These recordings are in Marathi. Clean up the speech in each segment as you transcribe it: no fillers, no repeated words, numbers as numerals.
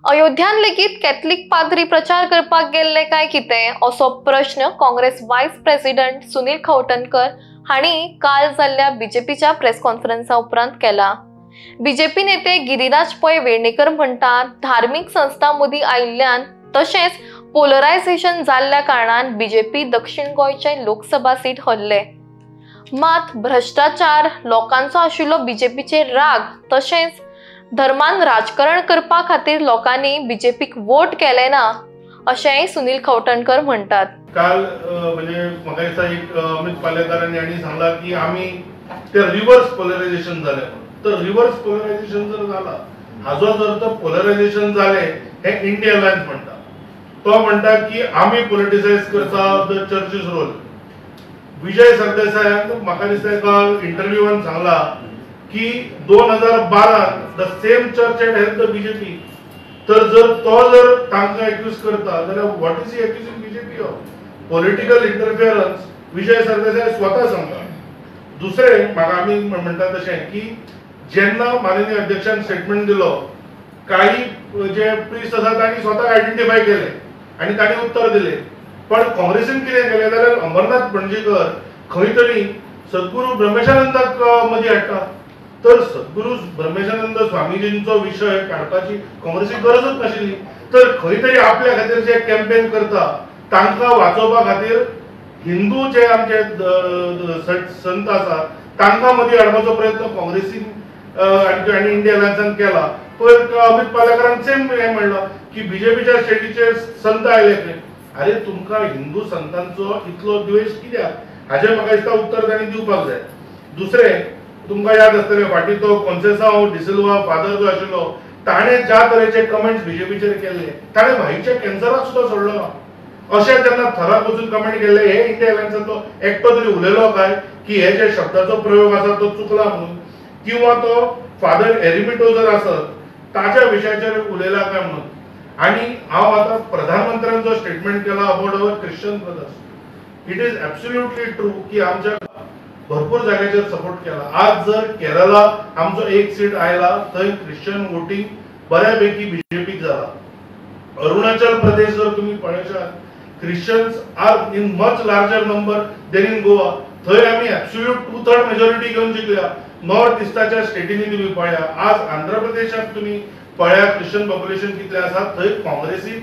अयोध्यान लेगीत कॅथलिक पाद्री प्रचार करपाक गेल्ले काय कितें असो प्रश्न काँग्रेस व्हायस प्रेसिडेंट सुनील खवटणकर हांणी काल जाल्ल्या बीजेपीच्या प्रेस कॉन्फरन्सा उपरांत केला। बीजेपी नेते गिरीराज पै वेर्णेकर म्हणटात, धार्मिक संस्था मदीं आयिल्ल्यान तशेंच पोलरायझेशन जाल्ल्या कारणान बीजेपी दक्षिण गोंयचे लोकसभा सीट हरले। मात भ्रष्टाचार, लोकांचो आशिल्लो बीजेपीचेर राग तशेंच धर्मान राजकारण करपा खातीर लोकांनी बीजेपीक वोट केले ना अशेंय सुनील खवटणकर म्हणटात। काल म्हणजे म्हाका दिसता एक अमित पालेकरांनी आनी सांगला की आमी ते रिव्हर्स पोलरायझेशन जाले। तर रिव्हर्स पोलरायझेशन जर जाला, हाजो जर तो पोलरायझेशन जाले हे इंडिया अलायन्स म्हणटा। तो म्हणटा की आमी पॉलिटिसाइज करता द चर्चीस रोल। विजय सरदेसायान म्हाका दिसता एका इंटरव्यूवान सांगला की 2012 the same church at help the BJP. तर जर तो जर तांकां एक्यूज करता जाल्यार what is he accusing BJP of political interference? Vijay Sardesai स्वता सांगता। दुसरे म्हाका आमी म्हणटा तशें की जेन्ना माननीय अध्यक्षान स्टेटमेंट दिलो, काही जे प्रिस्ट आसा तांणी स्वता आयडेंटिफाय केले आनी तांणी उत्तर दिले। पण काँग्रेसीन कितें केलें जाल्यार अमरनाथ पणजीकर खंय तरी सद्गुरू ब्रह्मेशानंदाक मदीं हाडटा। तर सद्गुरू ब्रह्मेशानंद स्वामीजींचो विषय काढपाची काँग्रेसीक गरजच नाशिल्ली। तर खंय तरी आपल्या खातीर जे कॅम्पेन करता तांकां वाचोवपा खातीर हिंदू जे आमचे संत आसा तांकां मदीं हाडपाचो प्रयत्न काँग्रेसीन आनी इंडिया अलायन्सान केला। तर अमित पालेकरान सेम हें म्हणलां की बीजेपीच्या स्टेटीचे संत आयले खंय। अरे तुमकां हिंदू संतांचो इतलो द्वेष कित्याक? हाजें म्हाका दिसता उत्तर तांणी दिवपाक जाय। दुसरें, तुमकां याद आसतलें फाटीं तो कॉन्सेसांव डिसिल्वा फादर जो आशिल्लो ताणें ज्या तरेचे कमेंट्स बीजेपीचेर केले, ताणें भाईच्या कॅन्सराक सुद्दां सोडलो ना। अशें जेन्ना थराक वचून कमेंट केले, हे इंडिया अलायन्साचो एकटो तरी उलयलो काय की हे जे शब्दाचो प्रयोग आसा तो चुकला म्हणून? किंवा तो फादर एरिमिटो जर आसत ताच्या विशयाचेर उलयला काय म्हणून? आणि हांव आतां प्रधानमंत्र्यान स्टेटमेंट केला about our Christian brothers, it is absolutely true की आमच्या भरपूर जाग्याचेर सपोर्ट केला। आज जर केरला आमचो एक सीट आयला थंय क्रिश्चन वोटिंग बऱ्यापैकी बीजेपीक जाला। अरुणाचल प्रदेश जर तुम्ही पळयशात, Christians are in much larger number than in Goa. थंय आमी एब्सोल्यूट 2/3 मेजॉरिटी घेवन जिखल्या। नॉर्थ इस्टाच्या स्टेटींनी तुम्ही पळया, आज आंध्र प्रदेशात तुम्ही पळया क्रिश्चन पॉप्युलेशन कितले आसा, थंय काँग्रेसीक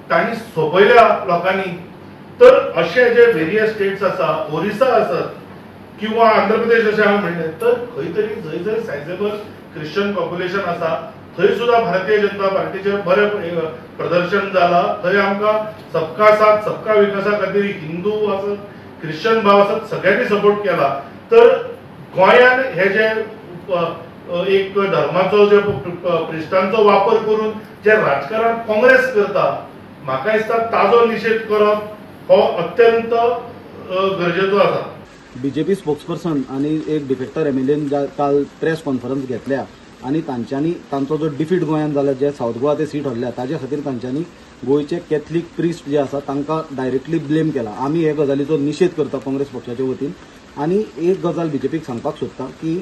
तांणी सोपयल्या लोकांनी। तर अशे जे वेरियस स्टेट्स आसा, ओरिसा आसत किंवा आंध्र प्रदेश अशें हांवें म्हणलें, तर खंय तरी जंय जंय सायजेबल क्रिश्चन पॉप्युलेशन आसा थंय सुद्दां भारतीय जनता पार्टीचें बरें प्रदर्शन जालां। थंय आमकां सबका साथ सबका विकासा खातीर हिंदू आसत, क्रिश्चन भाव आसत, सगळ्यांनी सपोर्ट केला। तर गोंयान हे जे एक धर्माचो जे प्रिस्टांचो वापर करून जे राजकारण काँग्रेस करता, म्हाका दिसता ताजो निशेध करप हो अत्यंत गरजेचो आसा। बीजेपी स्पोक्सपर्सन आणि एक डिफेक्टर एमएलएन काल प्रेस कॉन्फरन्स घेतल्या आणि तांचो जो डिफीट गोंयान जाला, जे साऊथ गोवा ते सीट हरल्या, ताजे खातीर तांच्यांनी गोंयचे कॅथलीक प्रिस्ट जे आसा तांकां डायरेक्टली ब्लेम केला। आमी हे गजालीचो निशेध करता काँग्रेस पक्षाच्या वतीन। आणि एक गजाल बीजेपीक सांगपाक सोदता की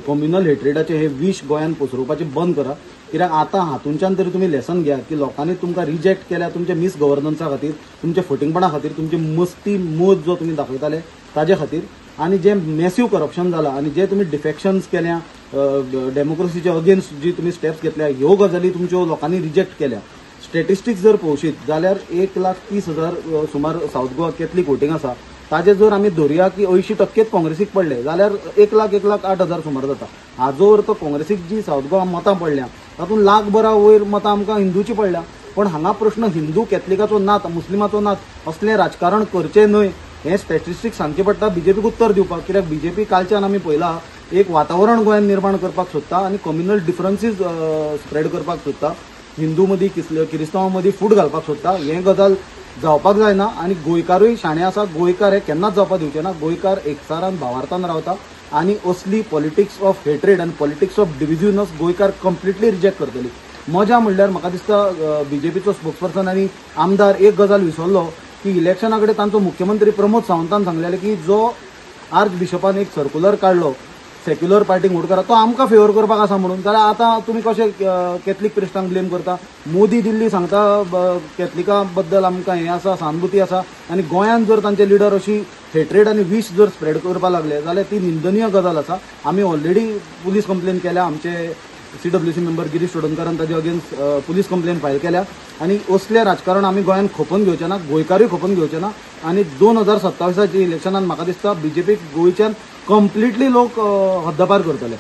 कम्युनल हेट्रेडाचे हे विश गोंयान पसरोवपाचे बंद करा। कित्याक आतां हातूंच्यान तरी तुमी लेसन घ्या की लोकांनी तुमकां रिजेक्ट केल्या तुमच्या मिस गव्हर्नन्सा खातीर, तुमच्या फटिंगपणा खातीर, तुमची मस्ती मोद जो तुमी दाखयताले ताजे खातीर, आणि जे मॅसिव्ह करप्शन जाला आणि जे तुम्ही डिफेक्शन्स केल्या, डेमोक्रेसीच्या अगेन्स्ट जी तुम्ही स्टेप्स घेतल्या, ह्यो गजाली तुमच्यो लोकांनी रिजेक्ट केल्या। स्टॅटिस्टिक्स जर पळोवशीत जाल्यार 1,30,000 सुमार साऊथ गोवा कॅथलीक वोटिंग आसा, ताजे जर आमी धरया की 80% काँग्रेसीक पडले जाल्यार 1,08,000 सुमार जाता। हाजो अर्थ काँग्रेसीक जी साऊथ गोवा मतां पडल्या तातूंत 1,00,000 वयर मतां आमकां हिंदूची पडल्या। पण हांगा प्रश्न हिंदू कॅथलिकाचो नात, मुस्लिमाचो नात, असलें राजकारण करचें न्हय हे स्टॅटिस्टिक्स सांगचे पडटा बीजेपीक उत्तर दिवपाक। कित्याक बीजेपी कालच्यान आमी पळयला एक वातावरण गोंयान निर्माण करपाक सोदता आणि कम्युनल डिफरन्सीस स्प्रेड करपाक सोदता, हिंदू मदीं क्रिस्तांवां मदीं फूट घालपाक सोदता। हे गजाल जावपाक जायना आणि गोंयकारूय शाणे आसा। गोंयकार हे केन्नाच जावपाक दिवचे ना। गोंयकार एकचारान भावार्थान रावता आणि असली पॉलिटिक्स ऑफ हेट्रेड आणि पॉलिटिक्स ऑफ डिव्हिजनस गोंयकार कंप्लिटली रिजेक्ट करतली। मजा म्हणल्यार म्हाका दिसता बीजेपीचो स्पोक्सपर्सन आनी आमदार एक गजाल विसरलो की इलेक्शना कडेन तांचो मुख्यमंत्री प्रमोद सावंतान सांगलेलें की जो आर्च बिशपान एक सर्क्युलर काडलो सेक्युलर पार्टीक वोट करा तो आमकां फेवर करपाक आसा म्हणून, जाल्यार आतां तुमी कशें कॅथलीक प्रिस्टांक ब्लेम करता? मोदी दिल्ली सांगता कॅथलिकां बद्दल आमकां हें आसा, सहानुभूती आसा, आनी गोंयांत जर तांचे लिडर अशी हेट्रेड आनी विश जर स्प्रेड करपाक लागले जाल्यार ती निंदनीय गजाल आसा. आमी ऑलरेडी पुलीस कंप्लेन केल्या, आमचे CWC मेंबर गिरीश चोडणकरान ताजे अगेन्स्ट पुलीस कंप्लेन फायल केल्या. आनी असलें राजकारण आमी गोंयांत खोपून घेवचें ना, गोंयकारूय खोपून घेवचें ना. आनी 2027च्या इलेक्शनान म्हाका दिसता BJPक गोंयच्यान कंप्लिटली लोक हद्दपार करतले.